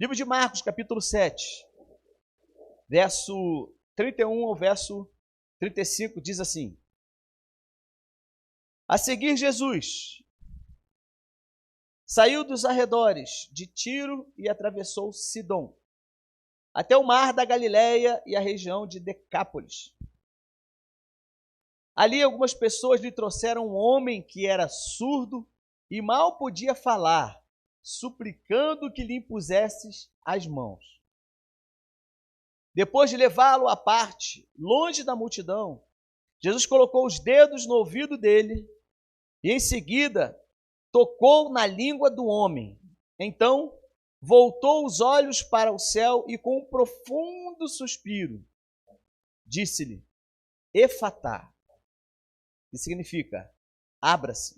Livro de Marcos, capítulo 7, verso 31 ao verso 35, diz assim: A seguir, Jesus saiu dos arredores de Tiro e atravessou Sidom, até o mar da Galileia e a região de Decápolis. Ali algumas pessoas lhe trouxeram um homem que era surdo e mal podia falar, suplicando que lhe impusesses as mãos. Depois de levá-lo à parte, longe da multidão, Jesus colocou os dedos no ouvido dele e em seguida tocou na língua do homem. Então voltou os olhos para o céu e com um profundo suspiro disse-lhe: Efatá, que significa abra-se.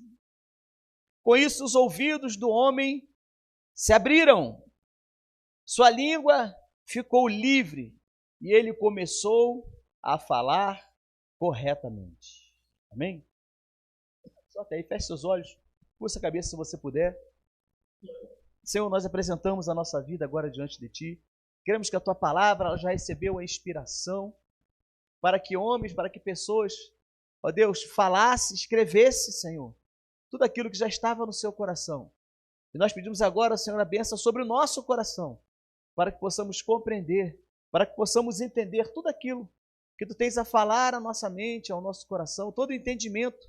Com isso os ouvidos do homem se abriram, sua língua ficou livre e ele começou a falar corretamente. Amém? Só até aí, feche seus olhos, curva a cabeça se você puder. Senhor, nós apresentamos a nossa vida agora diante de Ti. Queremos que a Tua palavra ela já recebeu a inspiração para que homens, para que pessoas, ó Deus, falasse, escrevesse, Senhor, tudo aquilo que já estava no seu coração. E nós pedimos agora, Senhor, a bênção sobre o nosso coração, para que possamos compreender, para que possamos entender tudo aquilo que Tu tens a falar à nossa mente, ao nosso coração, todo o entendimento,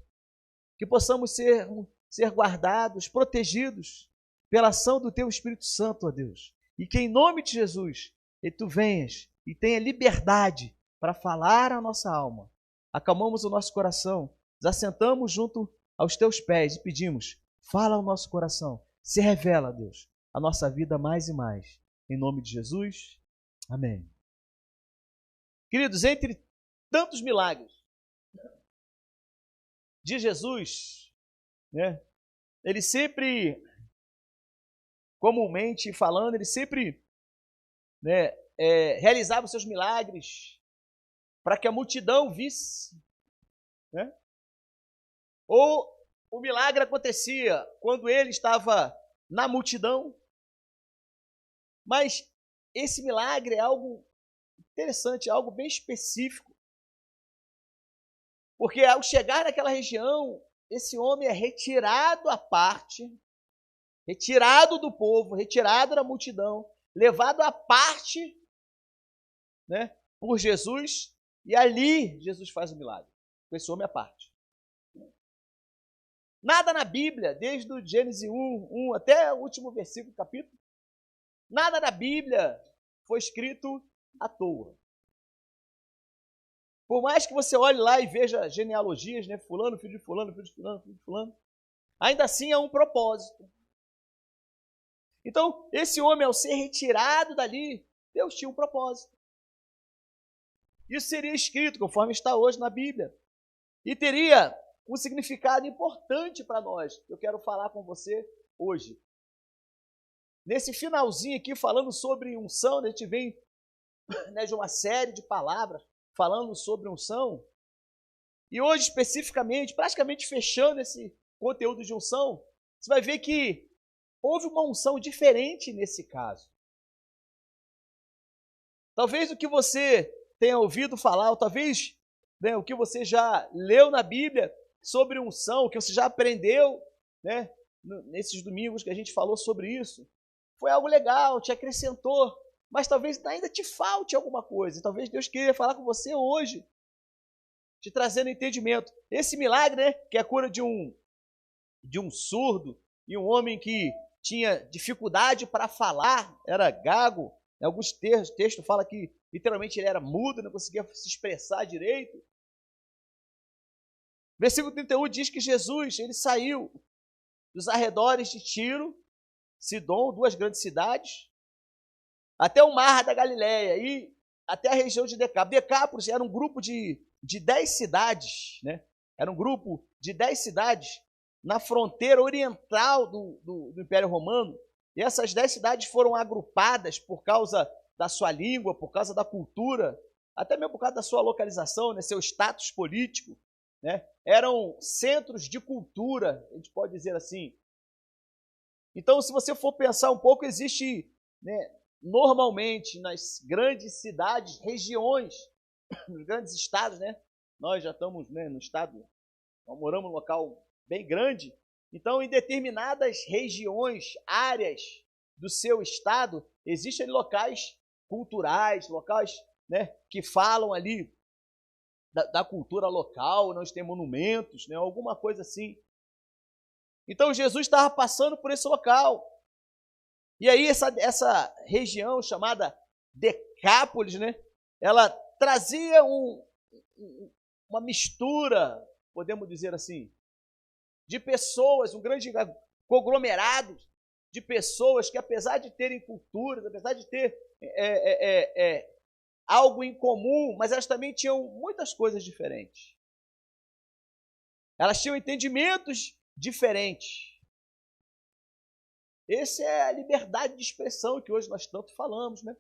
que possamos ser guardados, protegidos pela ação do Teu Espírito Santo, ó Deus. E que em nome de Jesus, que Tu venhas e tenha liberdade para falar à nossa alma. Acalmamos o nosso coração, nos assentamos junto aos Teus pés e pedimos, fala ao nosso coração, se revela, Deus, a nossa vida mais e mais. Em nome de Jesus, amém. Queridos, entre tantos milagres de Jesus, né, ele sempre, comumente falando, ele sempre realizava os seus milagres para que a multidão visse, né? Ou o milagre acontecia quando ele estava na multidão. Mas esse milagre é algo interessante, algo bem específico. Porque ao chegar naquela região, esse homem é retirado à parte, retirado do povo, retirado da multidão, levado à parte, né, por Jesus, e ali Jesus faz o milagre, com esse homem à parte. Nada na Bíblia, desde o Gênesis 1 até o último versículo do capítulo, nada na Bíblia foi escrito à toa. Por mais que você olhe lá e veja genealogias, né, fulano, filho de fulano, filho de fulano, filho de fulano, ainda assim há um propósito. Então, esse homem, ao ser retirado dali, Deus tinha um propósito. Isso seria escrito, conforme está hoje na Bíblia. E teria um significado importante para nós, que eu quero falar com você hoje. Nesse finalzinho aqui, falando sobre unção, a gente vem, né, de uma série de palavras falando sobre unção. E hoje, especificamente, praticamente fechando esse conteúdo de unção, você vai ver que houve uma unção diferente nesse caso. Talvez o que você tenha ouvido falar, ou talvez, né, o que você já leu na Bíblia sobre unção, o que você já aprendeu, né, nesses domingos que a gente falou sobre isso, foi algo legal, te acrescentou, mas talvez ainda te falte alguma coisa. Talvez Deus queira falar com você hoje, te trazendo entendimento. Esse milagre, né, que é a cura de um surdo e um homem que tinha dificuldade para falar, era gago. Em alguns textos fala que literalmente ele era mudo, não conseguia se expressar direito. Versículo 31 diz que Jesus ele saiu dos arredores de Tiro, Sidom, duas grandes cidades, até o mar da Galileia e até a região de Decápolis. Decápolis era um grupo de 10 cidades, né? Era um grupo de 10 cidades na fronteira oriental do Império Romano. E essas 10 cidades foram agrupadas por causa da sua língua, por causa da cultura, até mesmo por causa da sua localização, né? Seu status político, né? Eram centros de cultura, a gente pode dizer assim. Então, se você for pensar um pouco, existe, né, normalmente nas grandes cidades, regiões, nos grandes estados, né? Nós já estamos, né, no estado, nós moramos num local bem grande, então em determinadas regiões, áreas do seu estado, existem locais culturais, locais, né, que falam ali da cultura local, nós temos monumentos, né, alguma coisa assim. Então Jesus estava passando por esse local. E aí essa região chamada Decápolis, né, ela trazia uma mistura, podemos dizer assim, de pessoas, um grande conglomerado de pessoas que, apesar de terem culturas, apesar de ter algo em comum, mas elas também tinham muitas coisas diferentes. Elas tinham entendimentos diferentes. Essa é a liberdade de expressão que hoje nós tanto falamos, né?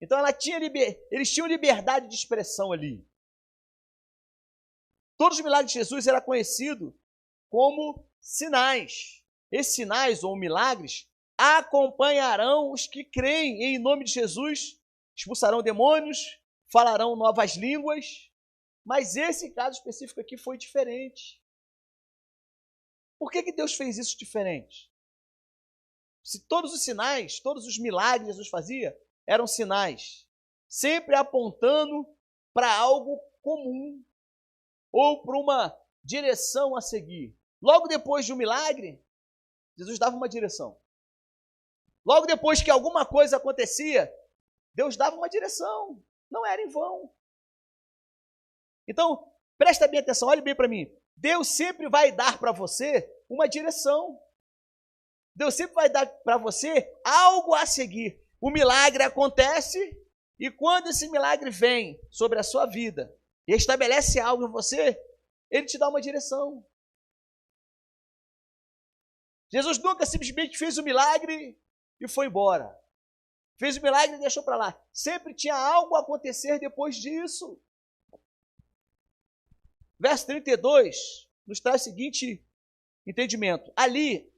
Então eles tinham liberdade de expressão ali. Todos os milagres de Jesus eram conhecidos como sinais. Esses sinais ou milagres acompanharão os que creem em nome de Jesus, expulsarão demônios, falarão novas línguas, mas esse caso específico aqui foi diferente. Por que Deus fez isso diferente? Se todos os sinais, todos os milagres que Jesus fazia eram sinais, sempre apontando para algo comum ou para uma direção a seguir. Logo depois de um milagre, Jesus dava uma direção. Logo depois que alguma coisa acontecia, Deus dava uma direção. Não era em vão. Então, presta bem atenção, olhe bem para mim. Deus sempre vai dar para você uma direção. Deus sempre vai dar para você algo a seguir. O milagre acontece e quando esse milagre vem sobre a sua vida e estabelece algo em você, ele te dá uma direção. Jesus nunca simplesmente fez o milagre e foi embora. Fez o milagre e deixou para lá. Sempre tinha algo a acontecer depois disso. Verso 32 nos traz o seguinte entendimento. Ali,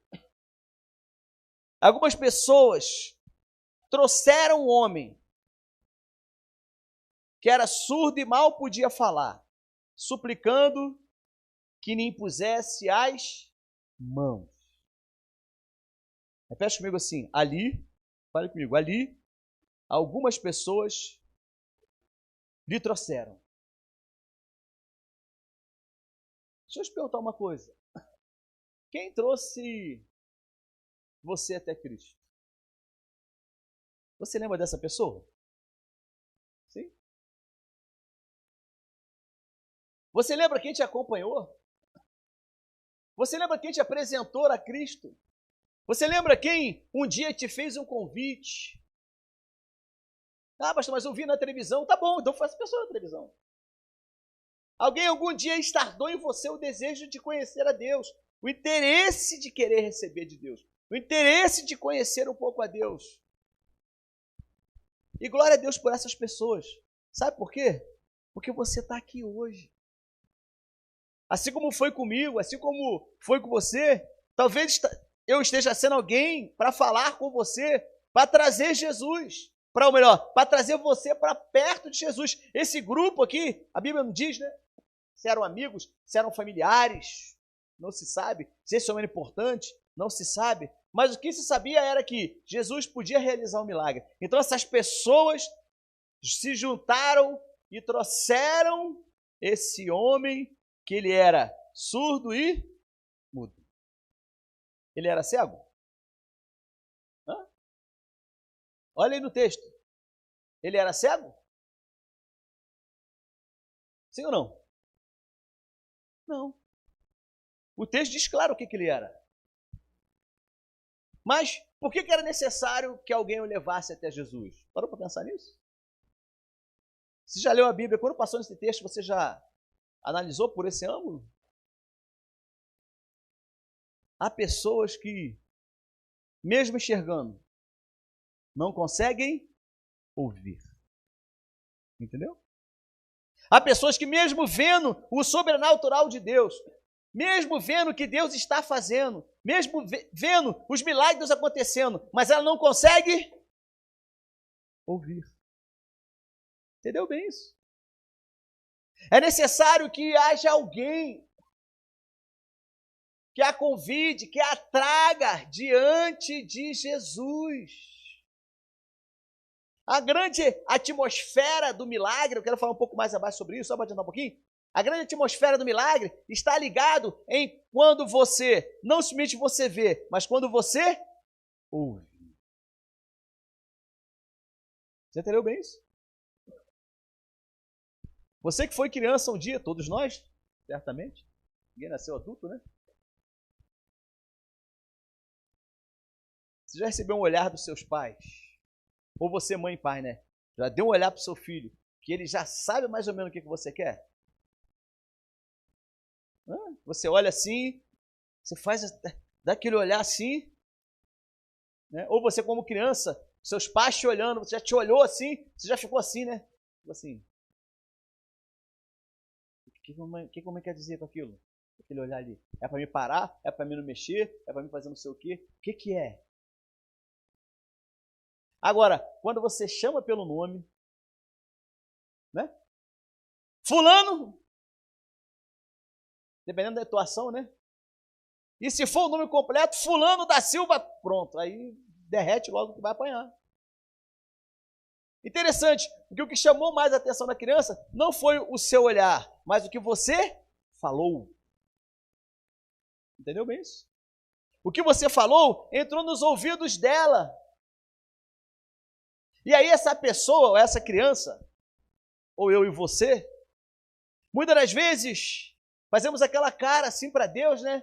algumas pessoas trouxeram um homem que era surdo e mal podia falar, suplicando que lhe impusesse as mãos. Repete comigo assim, fale comigo, ali, algumas pessoas lhe trouxeram. Deixa eu te perguntar uma coisa. Quem trouxe você até Cristo? Você lembra dessa pessoa? Sim? Você lembra quem te acompanhou? Você lembra quem te apresentou a Cristo? Você lembra quem um dia te fez um convite? Ah, pastor, mas eu vi na televisão. Tá bom, então faça pessoa na televisão. Alguém algum dia estardou em você o desejo de conhecer a Deus, o interesse de querer receber de Deus, o interesse de conhecer um pouco a Deus. E glória a Deus por essas pessoas. Sabe por quê? Porque você está aqui hoje. Assim como foi comigo, assim como foi com você, talvez eu esteja sendo alguém para falar com você, para trazer Jesus, para trazer você para perto de Jesus. Esse grupo aqui, a Bíblia não diz, né? Se eram amigos, se eram familiares, não se sabe. Se esse homem era importante, não se sabe. Mas o que se sabia era que Jesus podia realizar um milagre. Então essas pessoas se juntaram e trouxeram esse homem que ele era surdo e mudo. Ele era cego? Hã? Olha aí no texto. Ele era cego? Sim ou não? Não. O texto diz claro o que ele era. Mas por que era necessário que alguém o levasse até Jesus? Parou para pensar nisso? Você já leu a Bíblia? Quando passou nesse texto, você já analisou por esse ângulo? Há pessoas que, mesmo enxergando, não conseguem ouvir. Entendeu? Há pessoas que, mesmo vendo o sobrenatural de Deus, mesmo vendo o que Deus está fazendo, mesmo vendo os milagres acontecendo, mas ela não consegue ouvir. Entendeu bem isso? É necessário que haja alguém que a convide, que a traga diante de Jesus. A grande atmosfera do milagre, eu quero falar um pouco mais abaixo sobre isso, só para adiantar um pouquinho. A grande atmosfera do milagre está ligado em quando você, não somente você vê, mas quando você ouve. Você entendeu bem isso? Você que foi criança um dia, todos nós, certamente. Ninguém nasceu adulto, né? Você já recebeu um olhar dos seus pais? Ou você, mãe e pai, né? Já deu um olhar para o seu filho, que ele já sabe mais ou menos o que você quer? Você olha assim, você faz, dá aquele olhar assim, né? Ou você como criança, seus pais te olhando, você já te olhou assim, você já ficou assim, né? Assim. O que a mãe quer dizer com aquilo? Aquele olhar ali. É para me parar? É para mim não mexer? É para mim fazer não sei o quê? O que é? Agora, quando você chama pelo nome, né? Fulano, dependendo da atuação, né? E se for o nome completo, Fulano da Silva, pronto, aí derrete logo que vai apanhar. Interessante, porque o que chamou mais a atenção da criança não foi o seu olhar, mas o que você falou. Entendeu bem isso? O que você falou entrou nos ouvidos dela. E aí essa pessoa, ou essa criança, ou eu e você, muitas das vezes fazemos aquela cara assim para Deus, né?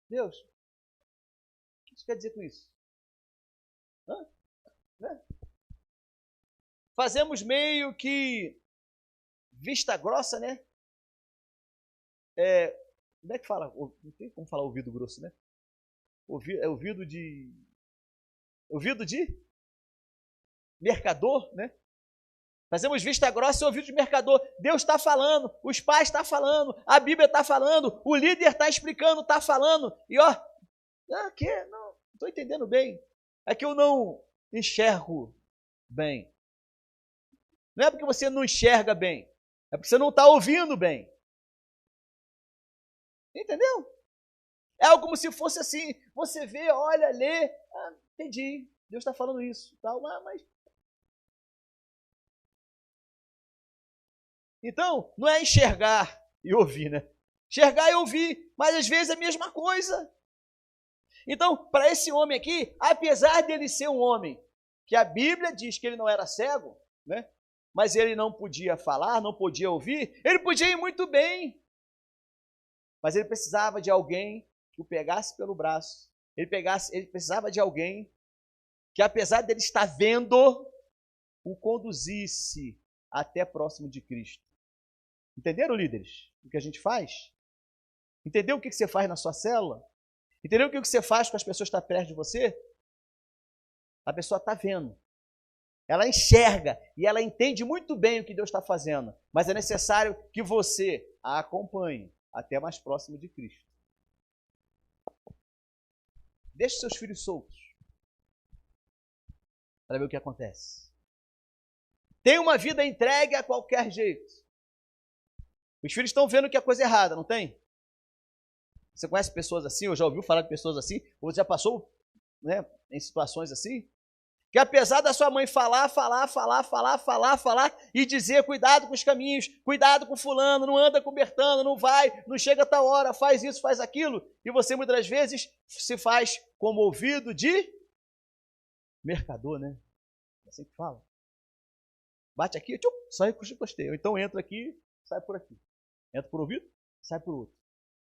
Deus, o que isso quer dizer com isso? Né? Fazemos meio que vista grossa, né? Como é que fala? Não tem como falar ouvido grosso, né? Ouvido de mercador, né? Fazemos vista grossa e ouvido de mercador. Deus está falando, os pais estão falando, a Bíblia está falando, o líder está explicando, está falando. E ó, não estou entendendo bem. É que eu não enxergo bem. Não é porque você não enxerga bem, é porque você não está ouvindo bem. Entendeu? É algo como se fosse assim, você vê, olha, lê, entendi, Deus está falando isso, tal, mas... Então, não é enxergar e ouvir, né? Enxergar e ouvir, mas às vezes é a mesma coisa. Então, para esse homem aqui, apesar dele ser um homem que a Bíblia diz que ele não era cego, né? Mas ele não podia falar, não podia ouvir, ele podia ir muito bem. Mas ele precisava de alguém que o pegasse pelo braço. Ele precisava de alguém que, apesar dele estar vendo, o conduzisse até próximo de Cristo. Entenderam, líderes, o que a gente faz? Entendeu o que você faz na sua célula? Entendeu o que você faz com as pessoas que estão perto de você? A pessoa está vendo. Ela enxerga e ela entende muito bem o que Deus está fazendo. Mas é necessário que você a acompanhe até mais próximo de Cristo. Deixe seus filhos soltos para ver o que acontece. Tem uma vida entregue a qualquer jeito. Os filhos estão vendo que é coisa errada, não tem? Você conhece pessoas assim, ou já ouviu falar de pessoas assim, ou já passou, né, em situações assim? Que apesar da sua mãe falar e dizer, cuidado com os caminhos, cuidado com fulano, não anda com Bertano, não vai, não chega a tal hora, faz isso, faz aquilo, e você muitas das vezes se faz como ouvido de mercador, né? É assim que fala. Bate aqui, só encostei. Ou então entra aqui, sai por aqui. Entra por ouvido, sai por outro.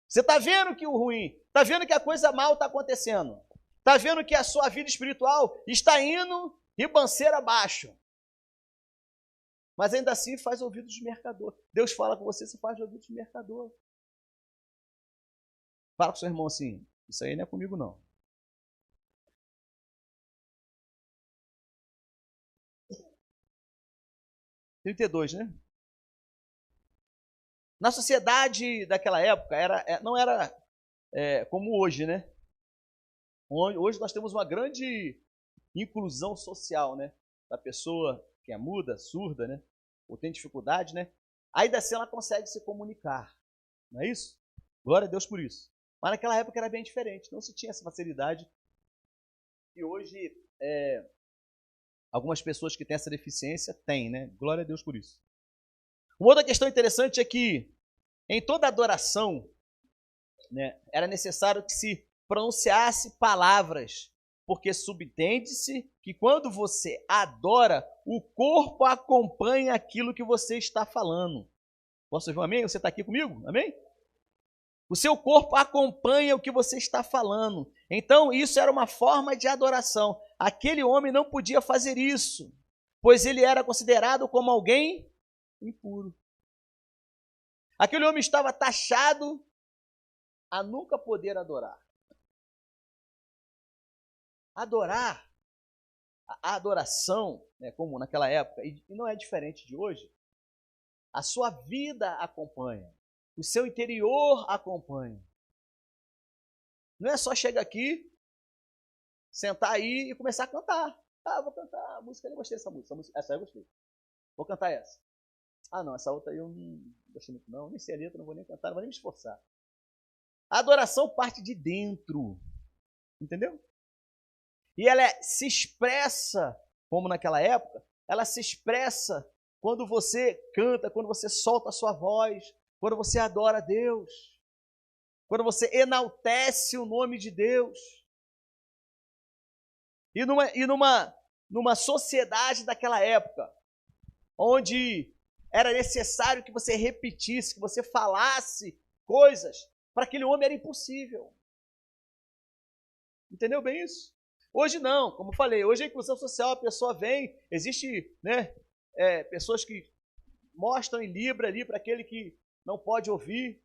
Você está vendo que o ruim, está vendo que a coisa mal está acontecendo. Está vendo que a sua vida espiritual está indo ribanceira abaixo. Mas ainda assim faz ouvidos de mercador. Deus fala com você, você faz ouvidos de mercador. Fala com seu irmão assim, isso aí não é comigo não. (32), né? Na sociedade daquela época, não era como hoje, né? Hoje nós temos uma grande inclusão social, né? Da pessoa que é muda, surda, né? Ou tem dificuldade, né? Ainda assim ela consegue se comunicar, não é isso? Glória a Deus por isso. Mas naquela época era bem diferente, não se tinha essa facilidade. E hoje, algumas pessoas que têm essa deficiência têm, né? Glória a Deus por isso. Uma outra questão interessante é que em toda adoração, né, era necessário que se pronunciasse palavras, porque subentende-se que quando você adora, o corpo acompanha aquilo que você está falando. Posso ouvir um amém? Você está aqui comigo? Amém? O seu corpo acompanha o que você está falando. Então, isso era uma forma de adoração. Aquele homem não podia fazer isso, pois ele era considerado como alguém impuro. Aquele homem estava taxado a nunca poder adorar. Adorar, a adoração, né, como naquela época, e não é diferente de hoje, a sua vida acompanha, o seu interior acompanha. Não é só chegar aqui, sentar aí e começar a cantar. Ah, vou cantar a música, eu não gostei dessa música, essa eu gostei. Vou cantar essa. Ah, não, essa outra aí eu não gostei muito não, nem sei a letra, não vou nem cantar, não vou nem me esforçar. A adoração parte de dentro, entendeu? E ela se expressa, como naquela época, ela se expressa quando você canta, quando você solta a sua voz, quando você adora a Deus, quando você enaltece o nome de Deus. E numa sociedade daquela época, onde era necessário que você repetisse, que você falasse coisas, para aquele homem era impossível. Entendeu bem isso? Hoje não, como eu falei, hoje a inclusão social, a pessoa vem, existe, né, pessoas que mostram em Libra ali para aquele que não pode ouvir,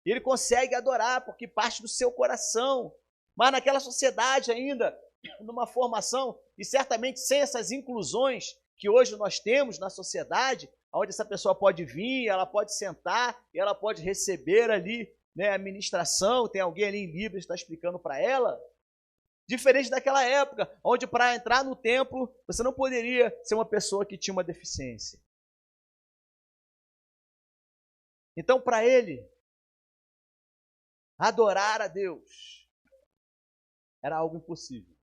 e ele consegue adorar, porque parte do seu coração. Mas naquela sociedade ainda, numa formação, e certamente sem essas inclusões que hoje nós temos na sociedade, onde essa pessoa pode vir, ela pode sentar, e ela pode receber ali, né, a ministração, tem alguém ali em Libra que está explicando para ela. Diferente daquela época, onde para entrar no templo, você não poderia ser uma pessoa que tinha uma deficiência. Então, para ele, adorar a Deus era algo impossível.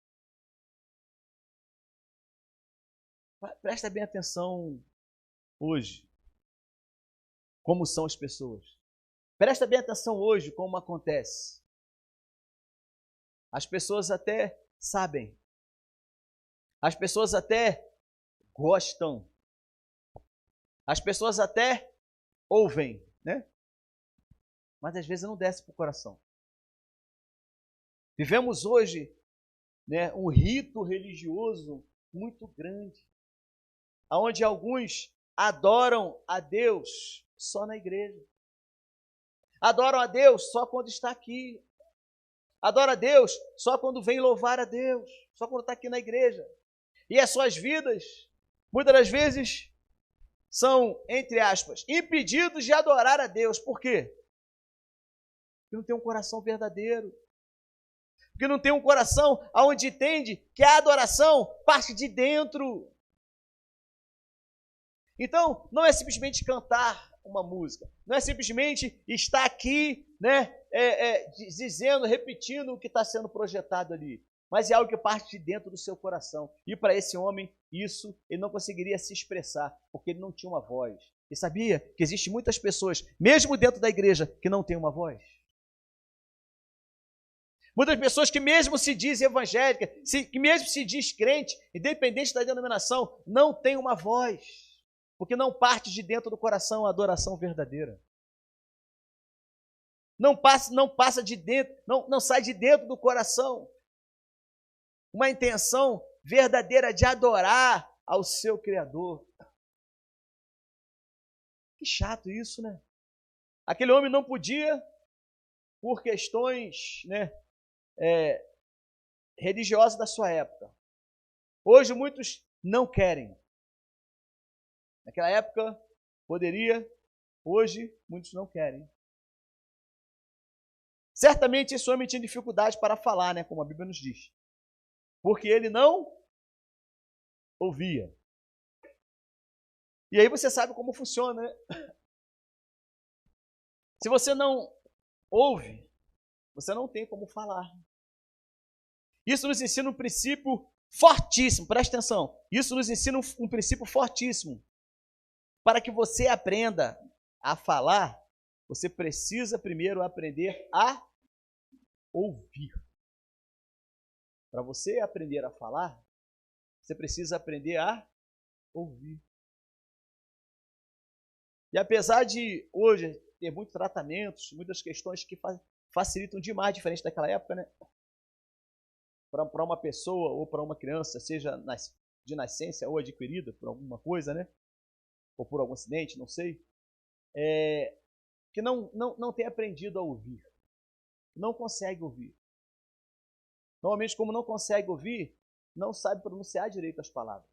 Presta bem atenção hoje, como são as pessoas. Presta bem atenção hoje como acontece. As pessoas até sabem. As pessoas até gostam. As pessoas até ouvem, né? Mas às vezes não desce para o coração. Vivemos hoje, né, um rito religioso muito grande, onde alguns adoram a Deus só na igreja. Adoram a Deus só quando está aqui. Adora a Deus só quando vem louvar a Deus, só quando está aqui na igreja. E as suas vidas, muitas das vezes, são, entre aspas, impedidos de adorar a Deus. Por quê? Porque não tem um coração verdadeiro. Porque não tem um coração onde entende que a adoração parte de dentro. Então, não é simplesmente cantar uma música, não é simplesmente estar aqui, né, dizendo, repetindo o que está sendo projetado ali, mas é algo que parte de dentro do seu coração. E para esse homem, isso, ele não conseguiria se expressar, porque ele não tinha uma voz. E sabia que existem muitas pessoas, mesmo dentro da igreja, que não têm uma voz? Muitas pessoas que mesmo se dizem evangélicas, que mesmo se diz crente, independente da denominação, não têm uma voz. Porque não parte de dentro do coração a adoração verdadeira. Não passa de dentro, não sai de dentro do coração uma intenção verdadeira de adorar ao seu Criador. Que chato isso, né? Aquele homem não podia, por questões, né, religiosas da sua época. Hoje muitos não querem. Naquela época poderia, hoje muitos não querem. Certamente esse homem tinha dificuldade para falar, né, como a Bíblia nos diz, porque ele não ouvia. E aí você sabe como funciona, né? Se você não ouve, você não tem como falar. Isso nos ensina um princípio fortíssimo, presta atenção. Isso nos ensina um princípio fortíssimo. Para que você aprenda a falar, você precisa primeiro aprender a ouvir. Para você aprender a falar, você precisa aprender a ouvir. E apesar de hoje ter muitos tratamentos, muitas questões que facilitam demais, diferente daquela época, né? Para uma pessoa ou para uma criança, seja de nascença ou adquirida por alguma coisa, né? Ou por algum acidente, não sei, que não tem aprendido a ouvir. Não consegue ouvir. Normalmente, como não consegue ouvir, não sabe pronunciar direito as palavras.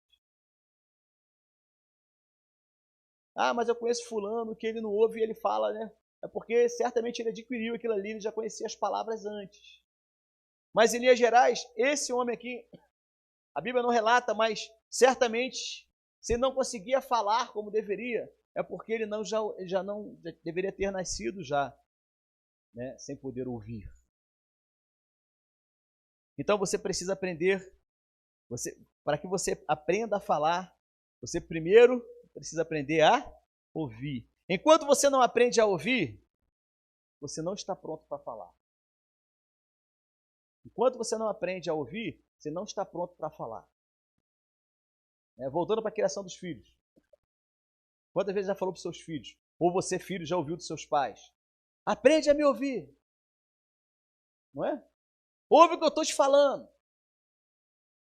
Ah, mas eu conheço fulano que ele não ouve e ele fala, né? É porque certamente ele adquiriu aquilo ali, ele já conhecia as palavras antes. Mas em linhas gerais, esse homem aqui, a Bíblia não relata, mas certamente, se ele não conseguia falar como deveria, é porque ele já deveria ter nascido já, né, sem poder ouvir. Então você precisa aprender, para que você aprenda a falar, você primeiro precisa aprender a ouvir. Enquanto você não aprende a ouvir, você não está pronto para falar. Enquanto você não aprende a ouvir, você não está pronto para falar. Voltando para a criação dos filhos. Quantas vezes já falou para os seus filhos? Ou você, filho, já ouviu dos seus pais? Aprende a me ouvir. Não é? Ouve o que eu estou te falando.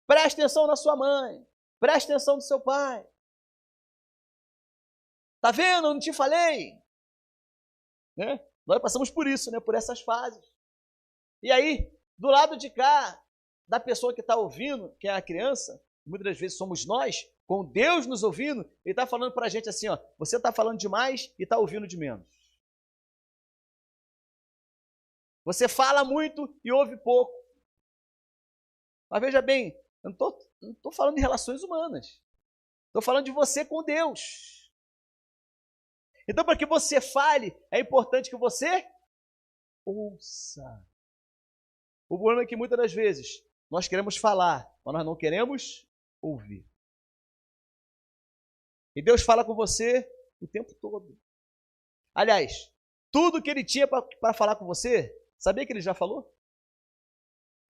Preste atenção na sua mãe. Preste atenção no seu pai. Tá vendo? Eu não te falei. Né? Nós passamos por isso, né? Por essas fases. E aí, do lado de cá, da pessoa que está ouvindo, que é a criança, muitas das vezes somos nós, com Deus nos ouvindo, Ele está falando para a gente assim, ó, você está falando demais e está ouvindo de menos. Você fala muito e ouve pouco. Mas veja bem, eu não estou falando de relações humanas. Estou falando de você com Deus. Então, para que você fale, é importante que você ouça. O problema é que muitas das vezes nós queremos falar, mas nós não queremos ouvir. E Deus fala com você o tempo todo. Aliás, tudo que Ele tinha para falar com você, sabia que Ele já falou?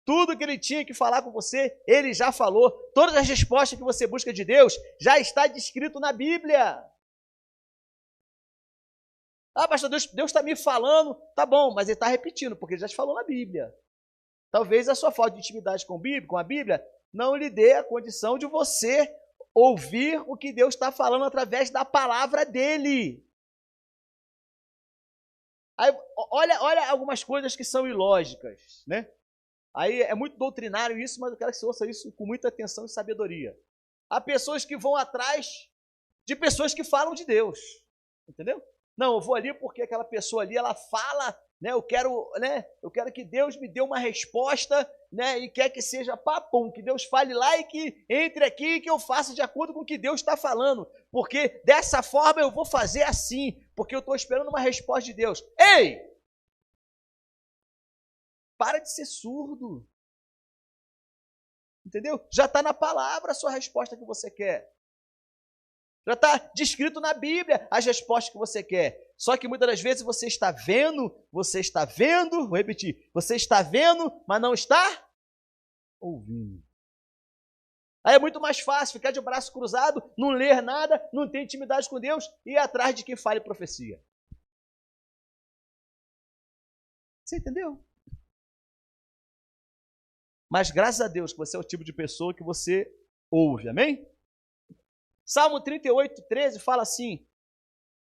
Tudo que Ele tinha que falar com você, Ele já falou. Todas as respostas que você busca de Deus já está descrito na Bíblia. Ah, pastor, Deus está me falando. Tá bom, mas Ele está repetindo, porque Ele já te falou na Bíblia. Talvez a sua falta de intimidade com a Bíblia não lhe dê a condição de você ouvir o que Deus está falando através da palavra dEle. Aí, olha algumas coisas que são ilógicas, né? Aí é muito doutrinário isso, mas eu quero que você ouça isso com muita atenção e sabedoria. Há pessoas que vão atrás de pessoas que falam de Deus, entendeu? Não, eu vou ali porque aquela pessoa ali, ela fala, né? Eu quero que Deus me dê uma resposta, né? E quer que seja papum, que Deus fale lá e que entre aqui e que eu faça de acordo com o que Deus está falando. Porque dessa forma eu vou fazer assim, porque eu estou esperando uma resposta de Deus. Ei! Para de ser surdo. Entendeu? Já está na palavra a sua resposta que você quer. Já está descrito na Bíblia as respostas que você quer. Só que muitas das vezes você está vendo, vou repetir, você está vendo, mas não está ouvindo. Aí é muito mais fácil ficar de braço cruzado, não ler nada, não ter intimidade com Deus e ir atrás de quem fale profecia. Você entendeu? Mas graças a Deus que você é o tipo de pessoa que você ouve, amém? Salmo 38, 13 fala assim,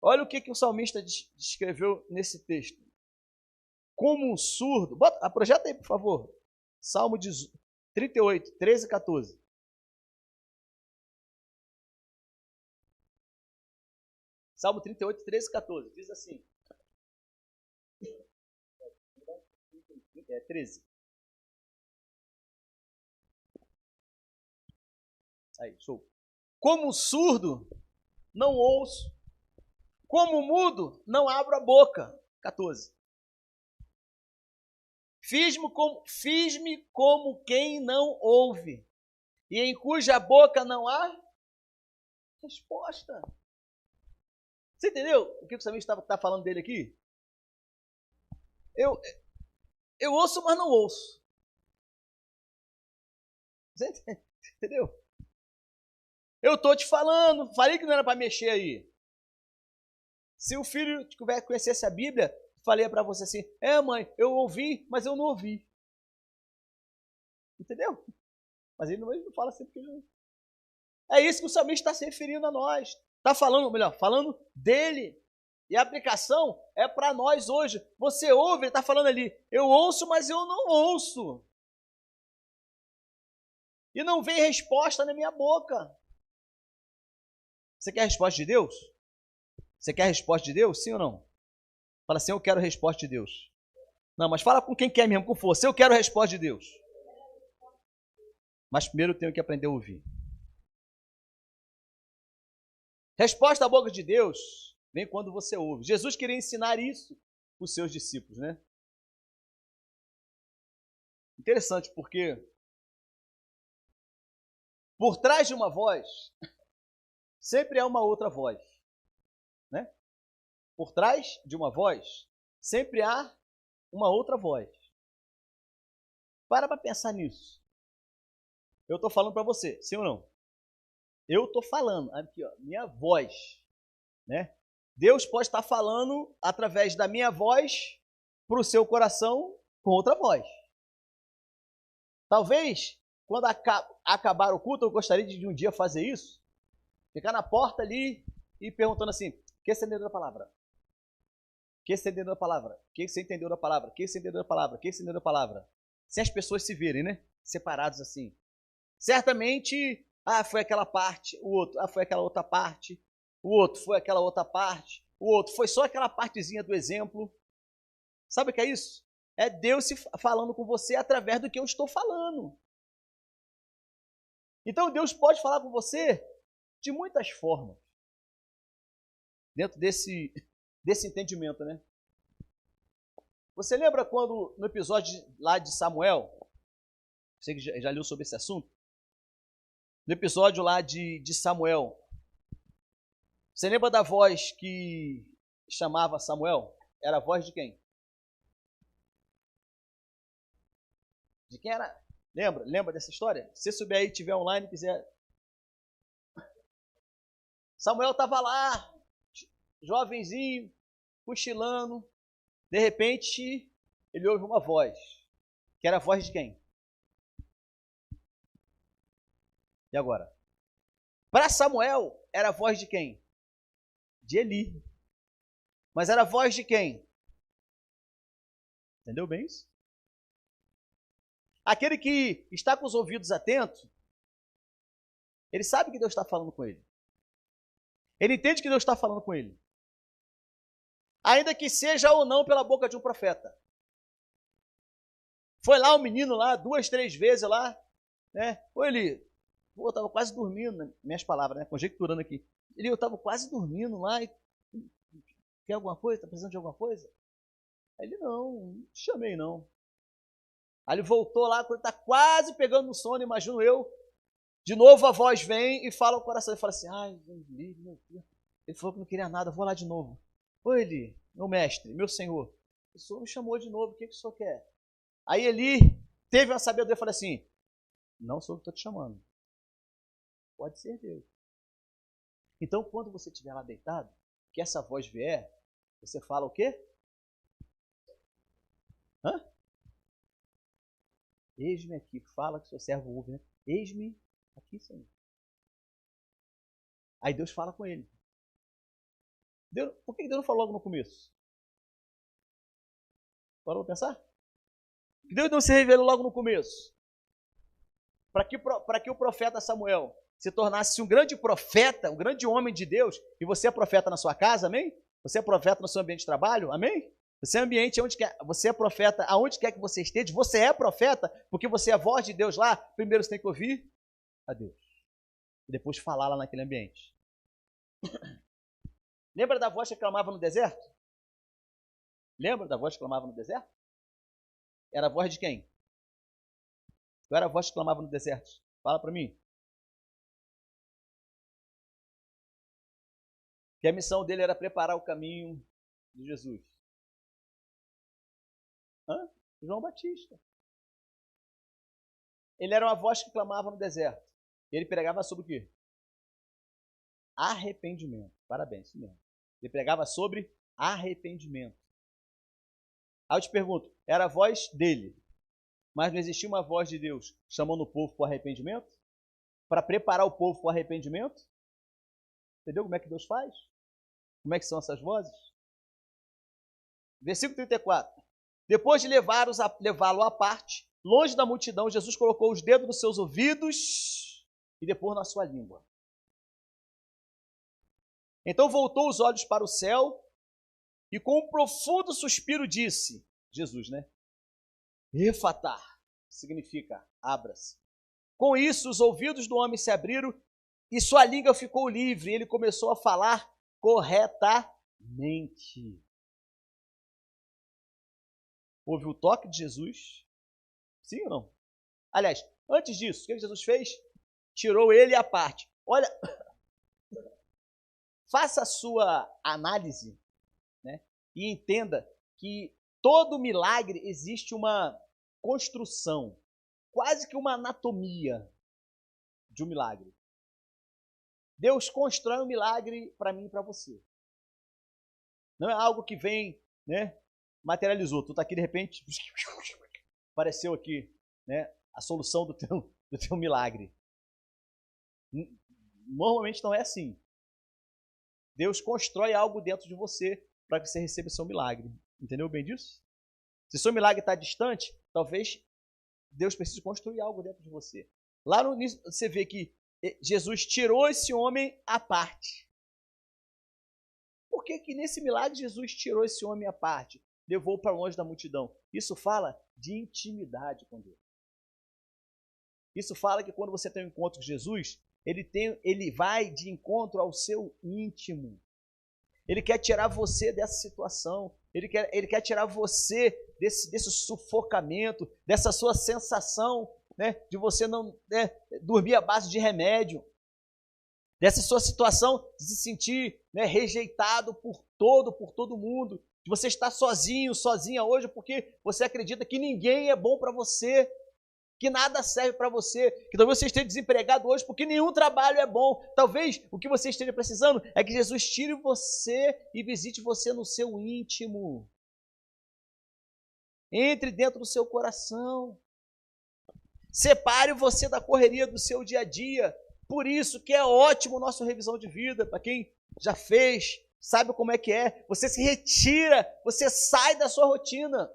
olha o que o salmista descreveu nesse texto. Como um surdo, projeta aí por favor, Salmo 38, 13 e 14. Salmo 38, 13 e 14, diz assim. 13. Aí, show. Como um surdo não ouço. Como mudo, não abro a boca. 14. Fiz-me como quem não ouve, e em cuja boca não há resposta. Você entendeu o que o salmista está falando dele aqui? Eu ouço, mas não ouço. Você entendeu? Eu estou te falando, falei que não era para mexer aí. Se o filho conhecesse a Bíblia, falei para você assim, mãe, eu ouvi, mas eu não ouvi. Entendeu? Mas ele não fala assim porque não. É isso que o salmista está se referindo a nós. Está falando, melhor, falando dele. E a aplicação é para nós hoje. Você ouve, ele está falando ali, eu ouço, mas eu não ouço. E não vem resposta na minha boca. Você quer a resposta de Deus? Você quer a resposta de Deus? Sim ou não? Fala assim, eu quero a resposta de Deus. Não, mas fala com quem quer mesmo, com força. Eu quero a resposta de Deus. Mas primeiro eu tenho que aprender a ouvir. Resposta da boca de Deus vem quando você ouve. Jesus queria ensinar isso para os seus discípulos, né? Interessante, porque por trás de uma voz, sempre há uma outra voz, né? Por trás de uma voz, sempre há uma outra voz. Para pensar nisso. Eu estou falando para você, sim ou não? Eu estou falando, aqui, ó, minha voz, né? Deus pode estar falando através da minha voz para o seu coração com outra voz. Talvez, quando acabar o culto, eu gostaria de um dia fazer isso, ficar na porta ali e perguntando assim, o que você entendeu da palavra? O que você entendeu da palavra? O que você entendeu da palavra? O que você entendeu da palavra? O que você entendeu da palavra? Sem as pessoas se verem, né? Separados assim. Certamente, foi aquela parte, o outro, foi aquela outra parte, o outro foi aquela outra parte, o outro foi só aquela partezinha do exemplo. Sabe o que é isso? É Deus falando com você através do que eu estou falando. Então Deus pode falar com você de muitas formas. Dentro desse entendimento, né? Você lembra quando, no episódio lá de Samuel, você que já leu sobre esse assunto? No episódio lá de Samuel, você lembra da voz que chamava Samuel? Era a voz de quem? De quem era? Lembra dessa história? Se você souber aí, tiver online, quiser. Samuel estava lá, jovenzinho, cochilando. De repente, ele ouve uma voz. Que era a voz de quem? E agora? Para Samuel, era a voz de quem? De Eli. Mas era a voz de quem? Entendeu bem isso? Aquele que está com os ouvidos atentos, ele sabe que Deus está falando com ele. Ele entende que Deus está falando com ele. Ainda que seja ou não pela boca de um profeta. Foi lá o menino lá, 2, 3 vezes lá, né? Ou ele, eu estava quase dormindo, minhas palavras, né? Conjecturando aqui. Eu estava quase dormindo lá e quer alguma coisa? Está precisando de alguma coisa? Aí ele, não te chamei não. Aí ele voltou lá, quando está quase pegando no sono, imagino eu, de novo a voz vem e fala ao coração, ele fala assim, ai, meu Deus, ele falou que não queria nada, vou lá de novo. Oi, Eli, meu mestre, meu senhor, o senhor me chamou de novo, o que o senhor quer? Aí Eli teve uma sabedoria e falou assim, não sou eu que estou te chamando, pode ser Deus. Então, quando você estiver lá deitado, que essa voz vier, você fala o quê? Eis-me aqui, fala que seu servo ouve, né? Eis-me aqui, Senhor. Aí Deus fala com ele. Por que Deus não falou logo no começo? Parou para pensar? Deus não se revelou logo no começo. Para que o profeta Samuel se tornasse um grande profeta, um grande homem de Deus, e você é profeta na sua casa, amém? Você é profeta no seu ambiente de trabalho, amém? Você é profeta aonde quer que você esteja, você é profeta, porque você é a voz de Deus lá, primeiro você tem que ouvir a Deus. E depois falar lá naquele ambiente. Lembra da voz que clamava no deserto? Lembra da voz que clamava no deserto? Era a voz de quem? Qual era a voz que clamava no deserto? Fala para mim. Que a missão dele era preparar o caminho de Jesus. João Batista. Ele era uma voz que clamava no deserto. Ele pregava sobre o quê? Arrependimento. Parabéns, isso mesmo. Ele pregava sobre arrependimento. Aí eu te pergunto, era a voz dele, mas não existia uma voz de Deus chamando o povo para o arrependimento? Para preparar o povo para o arrependimento? Entendeu como é que Deus faz? Como é que são essas vozes? Versículo 34. Depois de levá-lo à parte, longe da multidão, Jesus colocou os dedos nos seus ouvidos e depois na sua língua. Então voltou os olhos para o céu e com um profundo suspiro disse, Jesus, né? Efatá, significa abra-se. Com isso, os ouvidos do homem se abriram e sua língua ficou livre. Ele começou a falar corretamente. Houve o toque de Jesus? Sim ou não? Aliás, antes disso, o que Jesus fez? Tirou ele à parte. Olha, faça a sua análise, né? E entenda que todo milagre existe uma construção, quase que uma anatomia de um milagre. Deus constrói um milagre para mim e para você. Não é algo que vem, né? Materializou. Tu está aqui de repente, apareceu aqui, né? A solução do teu milagre. Normalmente não é assim. Deus constrói algo dentro de você para que você receba o seu milagre. Entendeu bem disso? Se o seu milagre está distante, talvez Deus precise construir algo dentro de você. Lá no início você vê que Jesus tirou esse homem à parte. Por que que nesse milagre Jesus tirou esse homem à parte? Levou para longe da multidão. Isso fala de intimidade com Deus. Isso fala que quando você tem um encontro com Jesus, ele vai de encontro ao seu íntimo. Ele quer tirar você dessa situação. Ele quer tirar você desse sufocamento, dessa sua sensação, né, de você não, né, dormir à base de remédio, dessa sua situação de se sentir, né, rejeitado por todo mundo, de você estar sozinho, sozinha hoje porque você acredita que ninguém é bom para você, que nada serve para você, que talvez você esteja desempregado hoje porque nenhum trabalho é bom. Talvez o que você esteja precisando é que Jesus tire você e visite você no seu íntimo. Entre dentro do seu coração. Separe você da correria do seu dia a dia. Por isso que é ótimo o nosso revisão de vida, para quem já fez, sabe como é que é. Você se retira, você sai da sua rotina.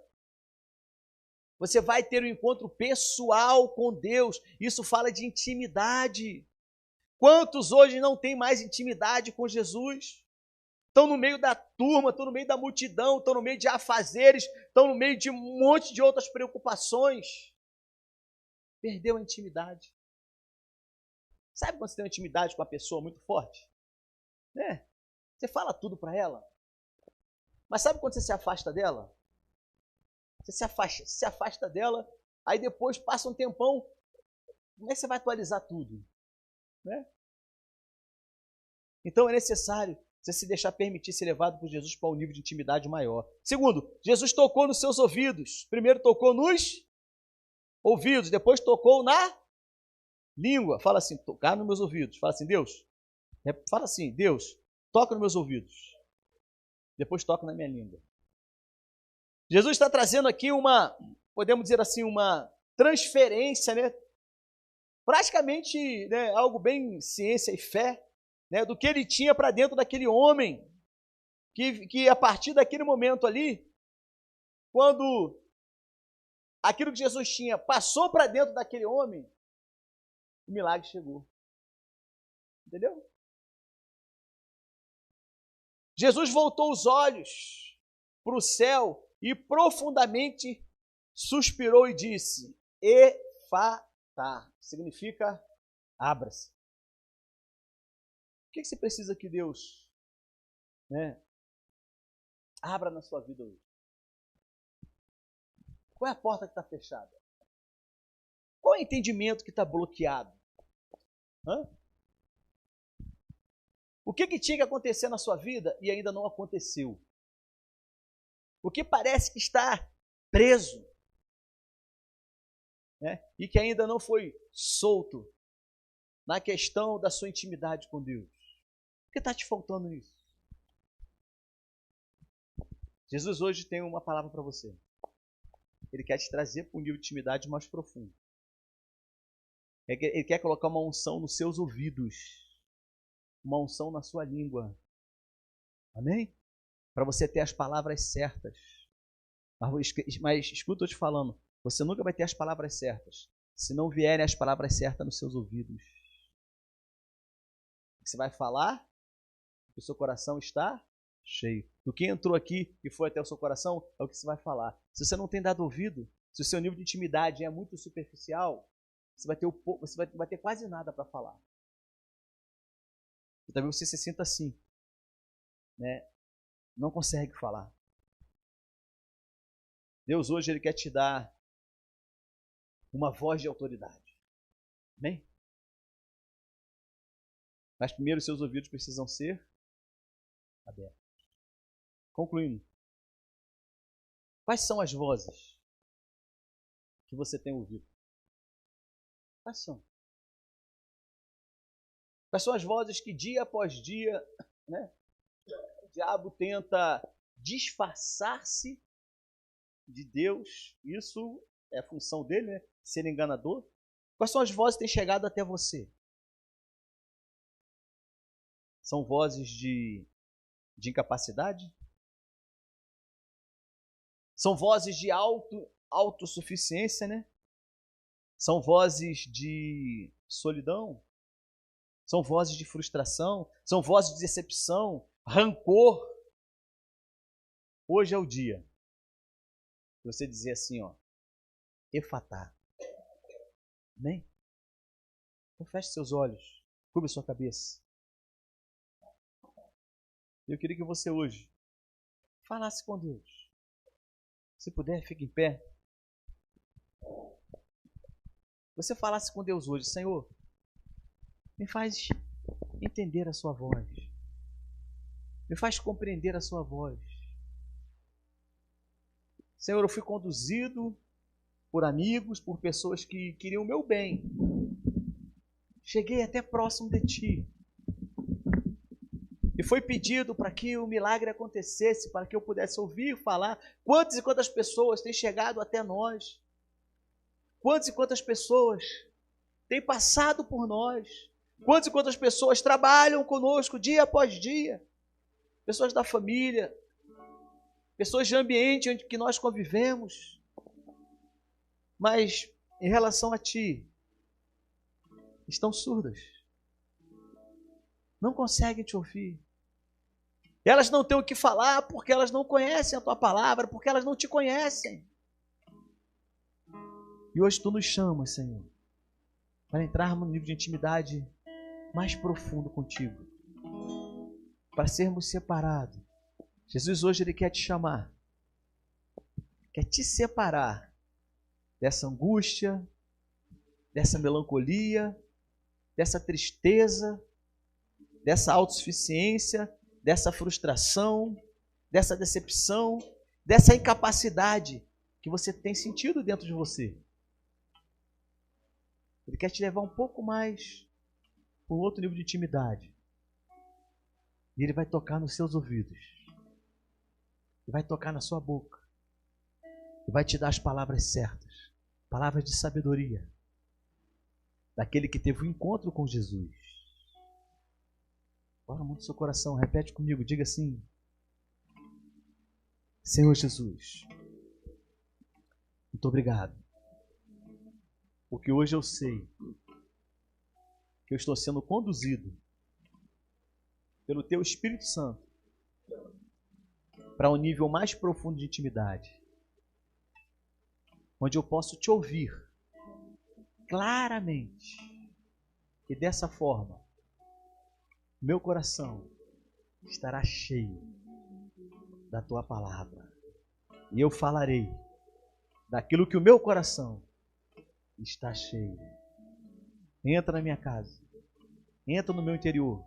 Você vai ter um encontro pessoal com Deus. Isso fala de intimidade. Quantos hoje não têm mais intimidade com Jesus? Estão no meio da turma, estão no meio da multidão, estão no meio de afazeres, estão no meio de um monte de outras preocupações. Perdeu a intimidade. Sabe quando você tem uma intimidade com uma pessoa muito forte? Né? Você fala tudo para ela. Mas sabe quando você se afasta dela? Você se afasta dela, aí depois passa um tempão, como é que você vai atualizar tudo? Né? Então é necessário você se deixar permitir ser levado por Jesus para um nível de intimidade maior. Segundo, Jesus tocou nos seus ouvidos. Primeiro tocou nos ouvidos, depois tocou na língua. Fala assim, tocar nos meus ouvidos. Fala assim, Deus. Fala assim, Deus, toca nos meus ouvidos. Depois toca na minha língua. Jesus está trazendo aqui podemos dizer assim, uma transferência, né? Praticamente, né, algo bem ciência e fé, né, do que ele tinha para dentro daquele homem, que a partir daquele momento ali, quando aquilo que Jesus tinha passou para dentro daquele homem, o milagre chegou. Entendeu? Jesus voltou os olhos para o céu e profundamente suspirou e disse, Efatá, significa abra-se. O que você precisa que Deus, né, abra na sua vida hoje? Qual é a porta que está fechada? Qual é o entendimento que está bloqueado? Hã? O que tinha que acontecer na sua vida e ainda não aconteceu? O que parece que está preso, né, e que ainda não foi solto na questão da sua intimidade com Deus? O que está te faltando nisso? Jesus hoje tem uma palavra para você. Ele quer te trazer para um nível de intimidade mais profundo. Ele quer colocar uma unção nos seus ouvidos, uma unção na sua língua. Amém? Para você ter as palavras certas. Mas escuta eu te falando, você nunca vai ter as palavras certas se não vierem as palavras certas nos seus ouvidos. Você vai falar, o seu coração está cheio. Do que entrou aqui e foi até o seu coração, é o que você vai falar. Se você não tem dado ouvido, se o seu nível de intimidade é muito superficial, você vai ter quase nada para falar. E talvez você se sinta assim, né? Não consegue falar. Deus hoje Ele quer te dar uma voz de autoridade. Amém? Mas primeiro seus ouvidos precisam ser abertos. Concluindo. Quais são as vozes que você tem ouvido? Quais são? Quais são as vozes que dia após dia, né, o diabo tenta disfarçar-se de Deus? Isso é a função dele, né? Ser enganador. Quais são as vozes que têm chegado até você? São vozes de incapacidade? São vozes de autossuficiência, né? São vozes de solidão? São vozes de frustração? São vozes de decepção, rancor? Hoje é o dia de você dizer assim, ó, efatá. Amém? Então feche seus olhos, cubra sua cabeça. Eu queria que você hoje falasse com Deus. Se puder, fique em pé. Você falasse com Deus hoje, Senhor, me faz entender a sua voz. Me faz compreender a sua voz. Senhor, eu fui conduzido por amigos, por pessoas que queriam o meu bem. Cheguei até próximo de Ti. E foi pedido para que o milagre acontecesse, para que eu pudesse ouvir falar. Quantas e quantas pessoas têm chegado até nós? Quantas e quantas pessoas têm passado por nós? Quantas e quantas pessoas trabalham conosco dia após dia? Pessoas da família, pessoas de ambiente onde que nós convivemos. Mas em relação a Ti, estão surdas. Não conseguem Te ouvir. Elas não têm o que falar porque elas não conhecem a Tua palavra, porque elas não Te conhecem. E hoje Tu nos chamas, Senhor, para entrarmos no nível de intimidade mais profundo contigo, para sermos separados. Jesus hoje Ele quer te chamar, quer te separar dessa angústia, dessa melancolia, dessa tristeza, dessa autossuficiência, dessa frustração, dessa decepção, dessa incapacidade que você tem sentido dentro de você. Ele quer te levar um pouco mais para um outro nível de intimidade. E Ele vai tocar nos seus ouvidos. E vai tocar na sua boca. E vai te dar as palavras certas. Palavras de sabedoria. Daquele que teve um encontro com Jesus. Bora muito no seu coração. Repete comigo. Diga assim. Senhor Jesus, muito obrigado. Porque hoje eu sei que eu estou sendo conduzido pelo Teu Espírito Santo para um nível mais profundo de intimidade, onde eu posso Te ouvir claramente e dessa forma meu coração estará cheio da tua palavra. E eu falarei daquilo que o meu coração está cheio. Entra na minha casa, entra no meu interior,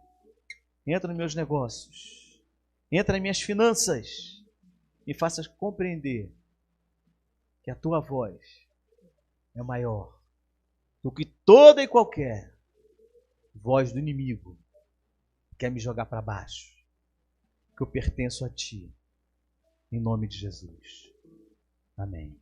entra nos meus negócios, entra nas minhas finanças e faça compreender que a tua voz é maior do que toda e qualquer voz do inimigo que quer me jogar para baixo, que eu pertenço a ti, em nome de Jesus. Amém.